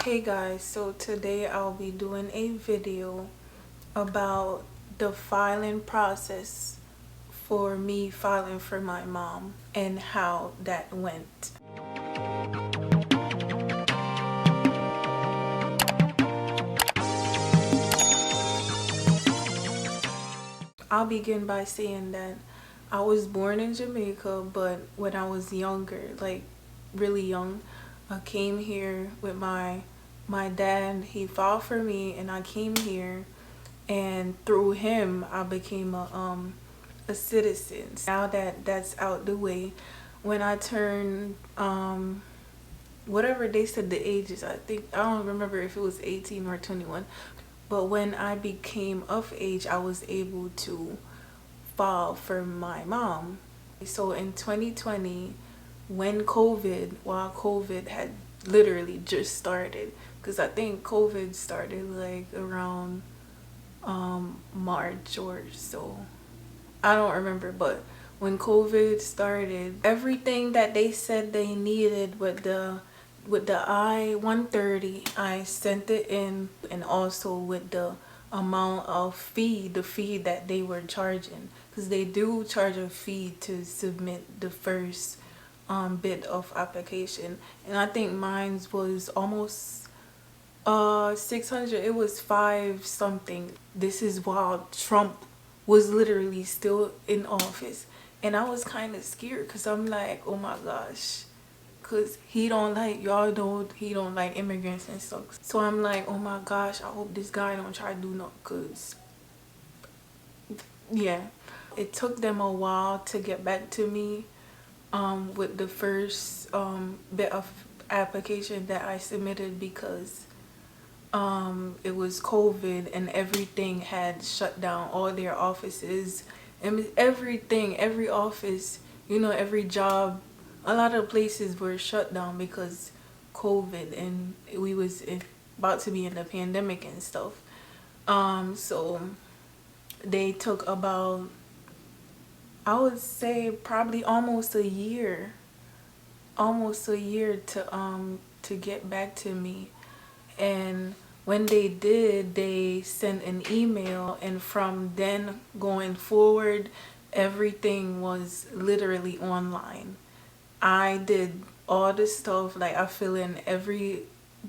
Hey guys, so today I'll be doing a video about the filing process for me filing for my mom and how that went. I'll begin by saying that I was born in Jamaica, but when I was younger, like really young, I came here with my dad. He filed for me and I came here, and through him I became a citizen. Now that that's out the way, when I turned whatever they said the ages, I don't remember if it was 18 or 21, but when I became of age I was able to file for my mom. So in 2020, when while COVID had literally just started, because I think COVID started like around March or so, I don't remember, but when COVID started, everything that they said they needed with the I-130, I sent it in, and also with the amount of the fee that they were charging, because they do charge a fee to submit the first bit of application, and I think mine was almost 600. It was 5 something. This is while Trump was literally still in office, and I was kind of scared because I'm like, oh my gosh, because he don't like immigrants and stuff. So I'm like, oh my gosh, I hope this guy don't try to do nothing, because yeah, it took them a while to get back to me with the first bit of application that I submitted, because it was COVID and everything had shut down, all their offices and everything, every office, every job, a lot of places were shut down because COVID, and we was about to be in the pandemic and stuff. So they took about, I would say probably almost a year to get back to me. And when they did, they sent an email, and from then going forward, everything was literally online. I did all the stuff, like I fill in every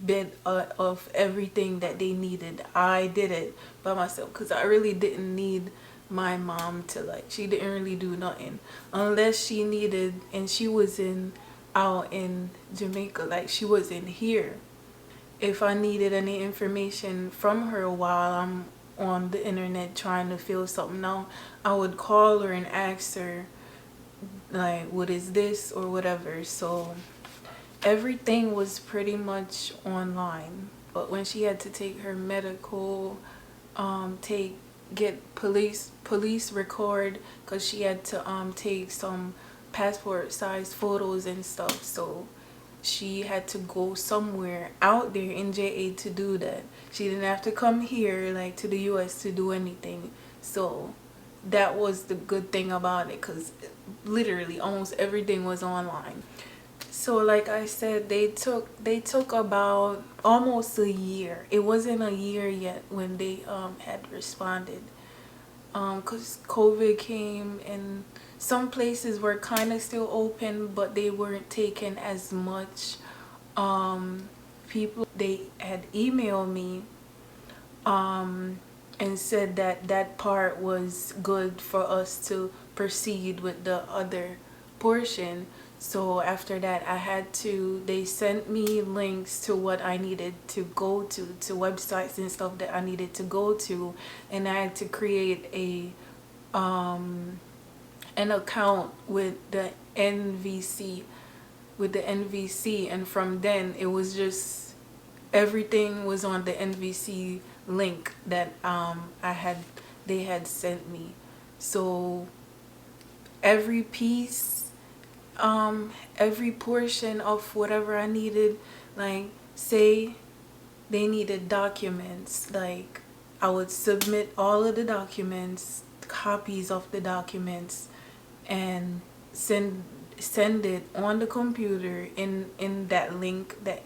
bit of everything that they needed. I did it by myself because I really didn't need my mom to, like, she didn't really do nothing unless she needed, and she was out in Jamaica, like she wasn't here. If I needed any information from her while I'm on the internet trying to fill something out, I would call her and ask her, like, what is this or whatever. So everything was pretty much online. But when she had to take her medical, get police record, because she had to take some passport size photos and stuff, so she had to go somewhere out there in JA to do that. She didn't have to come here, like, to the US to do anything. So that was the good thing about it, because literally almost everything was online. So like I said, they took about almost a year. It wasn't a year yet when they had responded, because COVID came and some places were kind of still open, but they weren't taking as much people. They had emailed me and said that that part was good for us to proceed with the other portion. So after that, they sent me links to what I needed to go to websites and stuff that I needed to go to, and I had to create an account with the NVC, and from then it was just everything was on the NVC link that they had sent me. So every piece, every portion of whatever I needed, like say they needed documents, like I would submit all of the documents, copies of the documents, and send it on the computer in that link, that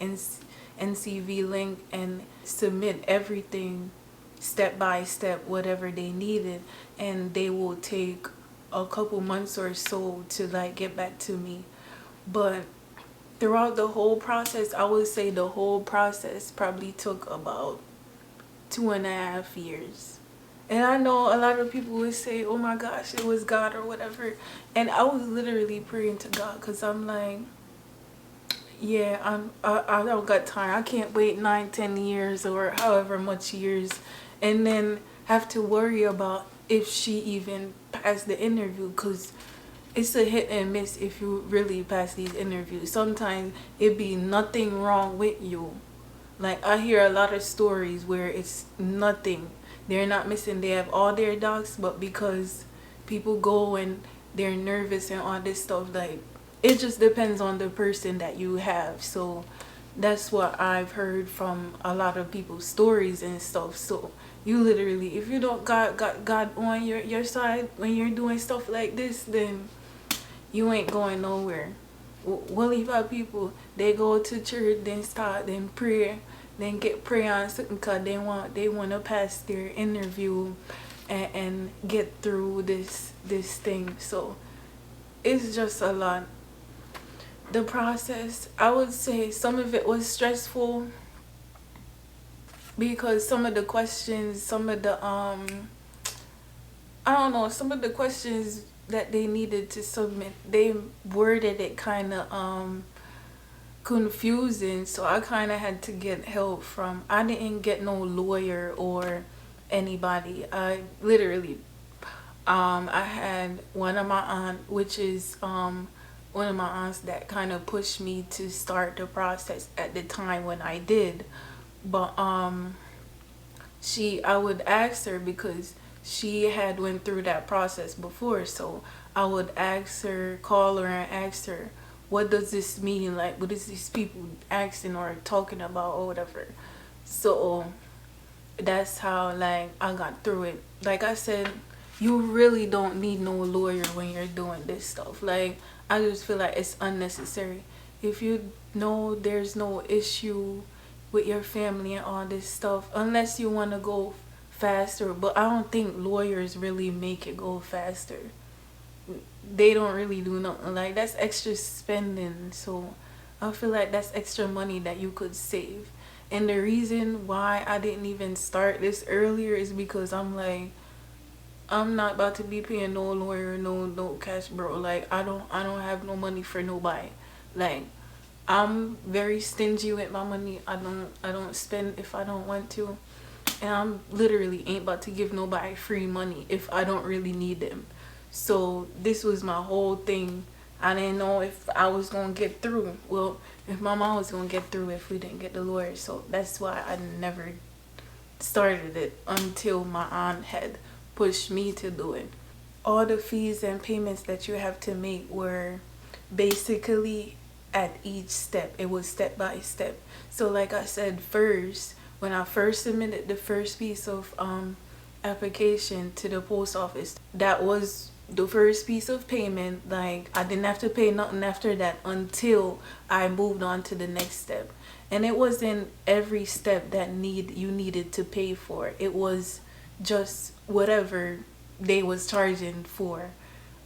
NCV link and submit everything step by step, whatever they needed, and they will take a couple months or so to like get back to me. But throughout the whole process, I would say the whole process probably took about 2.5 years. And I know a lot of people would say, oh my gosh, it was God or whatever. And I was literally praying to God, because I'm like, yeah, I don't got time. I can't wait 9, 10 years or however much years and then have to worry about if she even passed the interview, because it's a hit and miss if you really pass these interviews. Sometimes it be nothing wrong with you. Like, I hear a lot of stories where it's nothing. They're not missing. They have all their docs, but because people go and they're nervous and all this stuff, like, it just depends on the person that you have. So that's what I've heard from a lot of people's stories and stuff. So you literally, if you don't got God on your side when you're doing stuff like this, then you ain't going nowhere. We'll leave out people, they go to church, then start, then pray, then get prayer on something because they want to pass their interview and get through this thing. So it's just a lot. The process, I would say some of it was stressful because some of the questions, some of the I don't know, some of the questions that they needed to submit, they worded it kind of confusing, so I kind of had to get help from, I didn't get no lawyer or anybody. I literally I had one of my aunt, which is one of my aunts that kind of pushed me to start the process at the time when I did. But I would ask her because she had went through that process before, so I would ask her, call her and ask her, what does this mean? Like, what is these people asking or talking about or whatever? So that's how, like, I got through it. Like I said, you really don't need no lawyer when you're doing this stuff. Like, I just feel like it's unnecessary. If you know there's no issue with your family and all this stuff, unless you want to go faster, but I don't think lawyers really make it go faster. They don't really do nothing. Like, that's extra spending, so I feel like that's extra money that you could save. And the reason why I didn't even start this earlier is because I'm like, I'm not about to be paying no lawyer, no cash, bro. Like, I don't have no money for nobody. Like, I'm very stingy with my money. I don't spend if I don't want to. And I'm literally ain't about to give nobody free money if I don't really need them. So this was my whole thing. I didn't know if I was gonna get through. Well, if my mom was gonna get through if we didn't get the lawyer. So that's why I never started it until my aunt had pushed me to do it. All the fees and payments that you have to make were basically at each step. It was step by step. So like I said, first, when I first submitted the first piece of application to the post office, that was the first piece of payment. Like, I didn't have to pay nothing after that until I moved on to the next step. And it wasn't every step that you needed to pay for. It was just whatever they was charging for.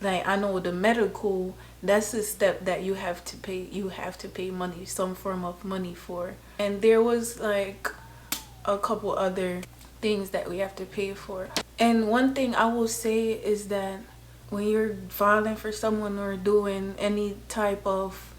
Like, I know the medical, that's a step that you have to pay. You have to pay money, some form of money for. And there was like a couple other things that we have to pay for. And one thing I will say is that when you're filing for someone or doing any type of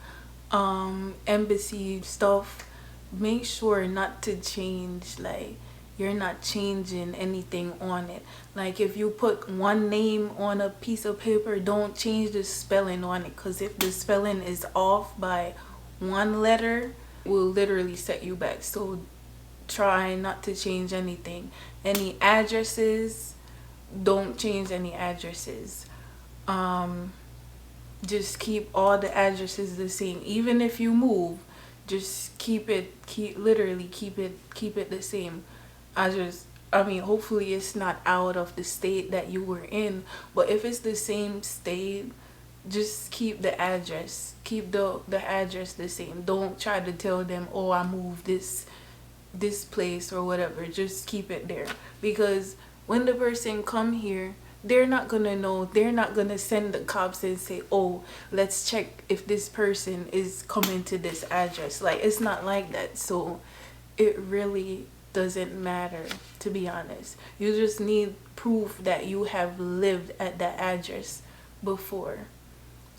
embassy stuff, make sure not to change, like, you're not changing anything on it. Like, if you put one name on a piece of paper, don't change the spelling on it, because if the spelling is off by one letter, it will literally set you back. So try not to change anything. Any addresses, don't change any addresses. Just keep all the addresses the same. Even if you move, just keep it the same. I mean, hopefully it's not out of the state that you were in, but if it's the same state, just keep the address. Keep the address the same. Don't try to tell them, oh, I moved this place or whatever. Just keep it there, because when the person come here, they're not gonna know. They're not gonna send the cops and say, oh, let's check if this person is coming to this address. Like, it's not like that. So it really doesn't matter, to be honest. You just need proof that you have lived at that address before.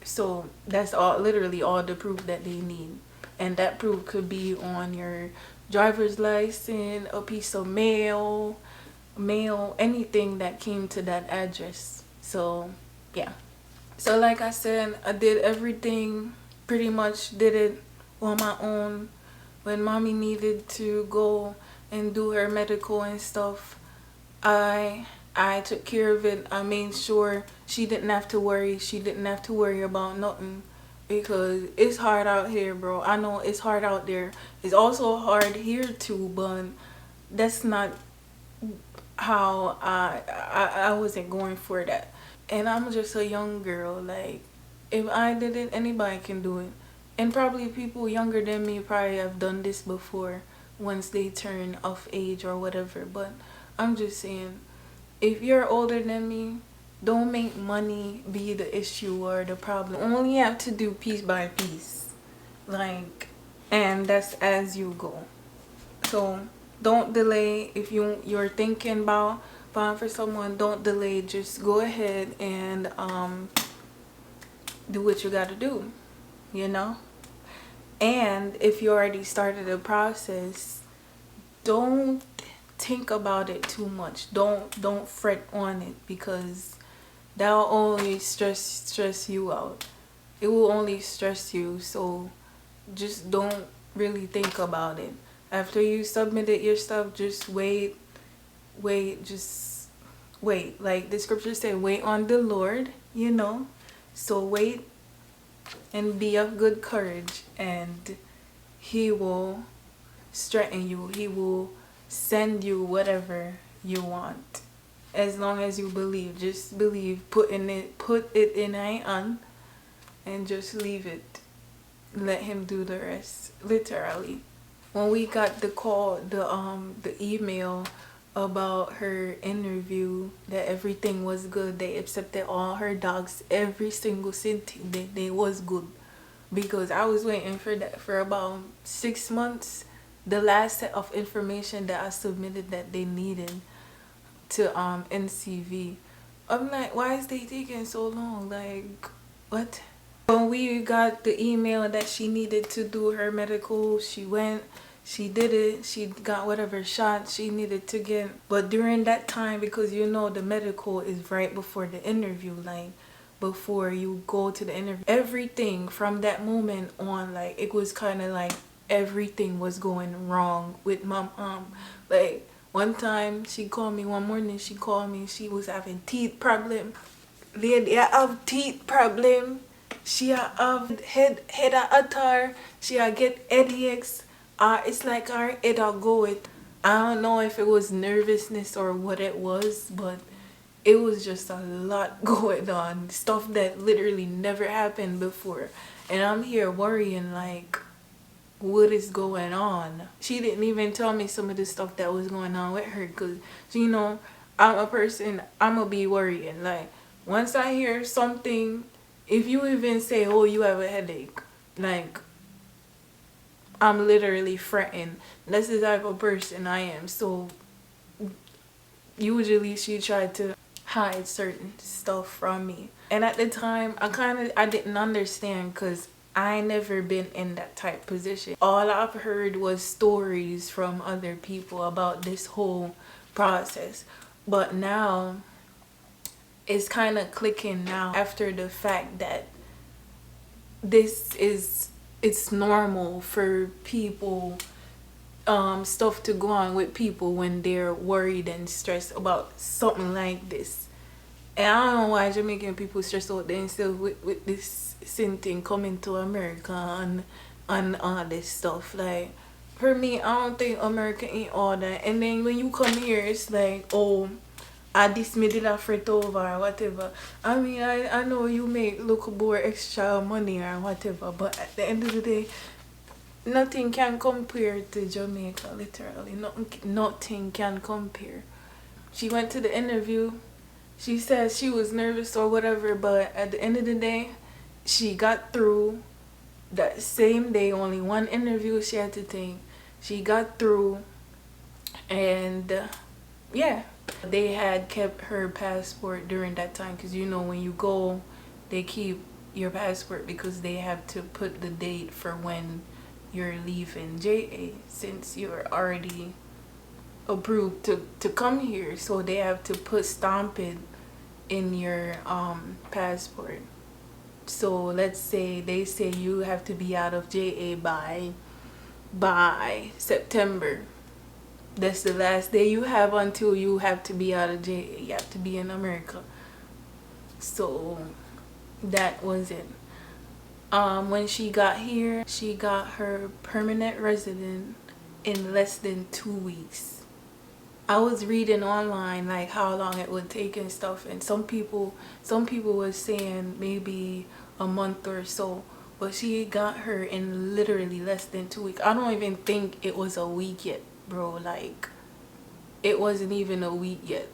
So that's all, literally all the proof that they need. And that proof could be on your driver's license, a piece of mail, anything that came to that address. So yeah. So like I said, I did everything, pretty much did it on my own. When mommy needed to go and do her medical and stuff, I took care of it. I made sure she didn't have to worry. She didn't have to worry about nothing, because it's hard out here, bro. I know it's hard out there. It's also hard here too, but that's not how I wasn't going for that. And I'm just a young girl. Like, if I did it, anybody can do it. And probably people younger than me probably have done this before once they turn of age or whatever. But I'm just saying, if you're older than me, don't make money be the issue or the problem. You only have to do piece by piece. Like, and that's as you go. So don't delay. If you're thinking about buying for someone, don't delay. Just go ahead and do what you gotta do, you know. And if you already started the process, don't think about it too much. Don't fret on it, because that'll only stress you out. It will only stress you. So just don't really think about it. After you submitted your stuff, just wait, just wait. Like the scripture said, wait on the Lord, you know. So wait and be of good courage, and he will strengthen you. He will send you whatever you want, as long as you believe. Just believe. Put it in a hand and just leave it. Let him do the rest, literally. When we got the call, the email about her interview, that everything was good, they accepted all her docs, every single thing, they was good. Because I was waiting for that for about 6 months. The last set of information that I submitted that they needed to NCV, I'm like, why is they taking so long? Like, what? When we got the email that she needed to do her medical, she went, she did it, she got whatever shot she needed to get. But during that time, because you know the medical is right before the interview, like before you go to the interview, everything from that moment on, like it was kind of like everything was going wrong with my mom. Like one time she called me, one morning she called me, she was having teeth problem. Lady, I have teeth problem. She have head attack. She get headaches. It's like her head go with. I don't know if it was nervousness or what it was, but it was just a lot going on. Stuff that literally never happened before. And I'm here worrying like, what is going on? She didn't even tell me some of the stuff that was going on with her, because, you know, I'm a person, I'm going to be worrying. Like, once I hear something, if you even say, oh, you have a headache, like, I'm literally fretting. That's the type of person I am. So usually she tried to hide certain stuff from me. And at the time, I didn't understand, because I never been in that type position. All I've heard was stories from other people about this whole process. But now it's kind of clicking now, after the fact that it's normal for people, stuff to go on with people when they're worried and stressed about something like this. And I don't know why Jamaican people stress out themselves with this sin thing coming to America and all this stuff. Like, for me, I don't think America ain't all that. And then when you come here, it's like, oh, this me did a fret over or whatever. I mean, I know you make look more extra money or whatever, but at the end of the day, nothing can compare to Jamaica, literally. Nothing can compare. She went to the interview. She said she was nervous or whatever, but at the end of the day, she got through that same day. Only one interview she had to take. She got through, and yeah, they had kept her passport during that time because you know when you go, they keep your passport because they have to put the date for when you're leaving JA since you're already approved to come here, so they have to put stamp it in your passport. So let's say they say you have to be out of JA by September. That's the last day you have until you have to be out of JA. You have to be in America. So that was it. When she got here, she got her permanent resident in less than 2 weeks. I was reading online like how long it would take and stuff, and some people was saying maybe a month or so, but she got her in literally less than 2 weeks. I don't even think it was a week yet, bro. Like it wasn't even a week yet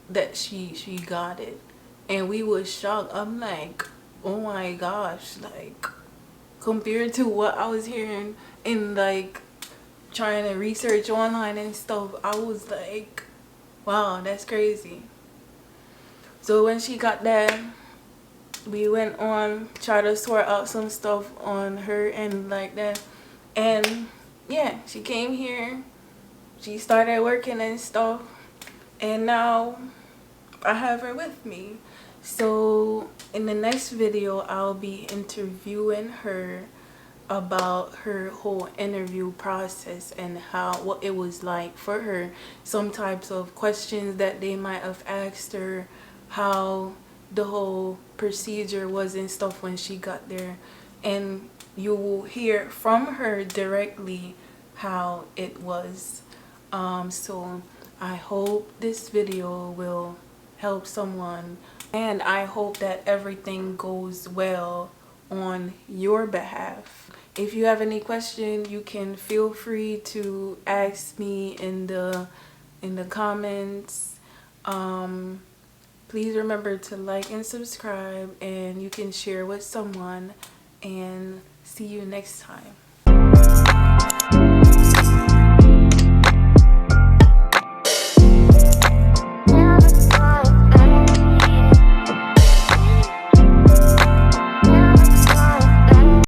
that she got it, and we was shocked. I'm like, oh my gosh, like compared to what I was hearing in like trying to research online and stuff, I was like, wow, that's crazy. So when she got that, we went on try to sort out some stuff on her and like that, and yeah, she came here, she started working and stuff, and now I have her with me. So in the next video I'll be interviewing her about her whole interview process and what it was like for her, some types of questions that they might have asked her, how the whole procedure was and stuff when she got there, and you will hear from her directly how it was. So I hope this video will help someone, and I hope that everything goes well on your behalf. If you have any question, you can feel free to ask me in the comments. Please remember to like and subscribe, and you can share with someone, and see you next time.